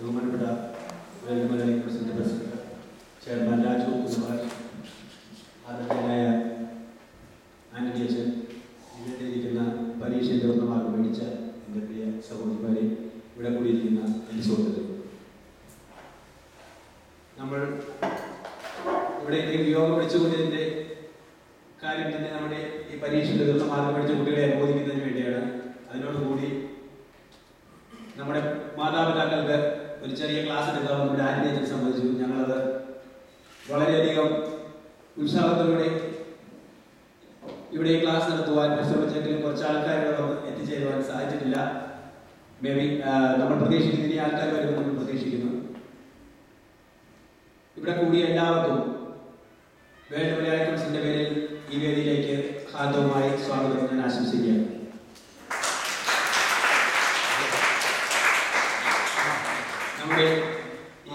ബഹുമാനപ്പെട്ട വേലുമലയാളി president chairman Raju Kumar, ആദരണീയനായ ആന്റണി അച്ഛൻ, ഇവിടെയിരിക്കുന്ന പരീക്ഷയിൽ ഉയർന്ന മാർക്ക് മേടിച്ച എൻ്റെ പ്രിയ സഹോദരിമാരെ, ഇവിടെ കൂടിയിരിക്കുന്ന എൻ്റെ സുഹൃത്തുക്കൾ, നമ്മൾ ഇവിടെ യോഗം വിളിച്ചുകൊണ്ടതിൻ്റെ കാര്യം തന്നെ നമ്മുടെ ഈ പരീക്ഷയിൽ ഉയർന്ന മാർക്ക് മേടിച്ച കുട്ടികളെ അനുമോദിക്കുന്നതിന് വേണ്ടിയാണ്. അതിനോടുകൂടി നമ്മുടെ മാതാപിതാക്കൾക്ക് ഒരു ചെറിയ ക്ലാസ് എടുക്കാമെന്ന് നമ്മുടെ ആന്റണിയെ സംബന്ധിച്ചു. ഞങ്ങളത് വളരെയധികം ഉത്സാഹത്തോടെ ഇവിടെ ക്ലാസ് നടത്തുവാൻ പരിശ്രമിച്ചെങ്കിലും കുറച്ച് ആൾക്കാരോട് എത്തിച്ചേരുവാൻ സാധിച്ചിട്ടില്ല. മേ ബി നമ്മൾ പ്രതീക്ഷിക്കുന്ന ഇനി ആൾക്കാർ വരുമെന്ന് നമ്മൾ പ്രതീക്ഷിക്കുന്നു. ഇവിടെ കൂടിയ എല്ലാവർക്കും വേൾഡ് മലയാളി കൗൺസിലിന്റെ പേരിൽ ഈ വേദിയിലേക്ക് ഹാർദവമായി സ്വാഗതം ഞാൻ ആശംസിക്കുകയാണ്. നമ്മുടെ ഈ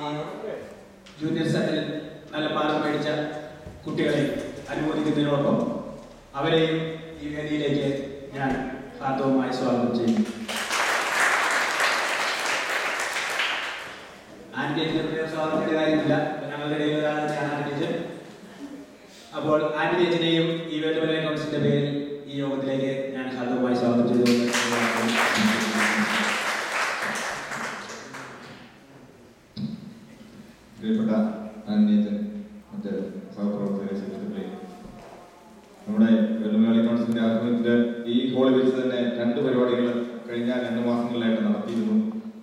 ജൂനിയർ സെറ്റിൽ നല്ല മാർക്ക് മേടിച്ച കുട്ടികളെ അനുമോദിക്കുന്നതിനോടൊപ്പം അവരെയും ഈ വേദിയിലേക്ക് ഞാൻ ഹാർദവമായി സ്വാഗതം ചെയ്യുന്നു. ആന്റണിയെ സ്വാഗതത്തിന്റെ കാര്യമില്ല, ഞങ്ങളുടെ ഇടയിൽ ഒരാളാണ് ആന്റണി. അപ്പോൾ ആന്റണിയെയും ഈ വേൾഡ് മലയാളി കൗൺസിലിന്റെ പേരിൽ ഈ യോഗത്തിലേക്ക് ഞാൻ ഹാർദവമായി സ്വാഗതം ചെയ്തുകൊണ്ട് പ്രിയപ്പെട്ട ആന്റണിയച്ചൻ, മറ്റ് സഹപ്രവർത്തകരെ, സുഹൃത്തുക്കളെ, നമ്മുടെ വേൾഡ് മലയാളി കൗൺസിലിന്റെ ആഭിമുഖ്യത്തിൽ ഈ ഹോളിൽ വെച്ച് തന്നെ 2 പരിപാടികൾ കഴിഞ്ഞ 2 മാസങ്ങളിലായിട്ട് നടത്തിയിരുന്നു.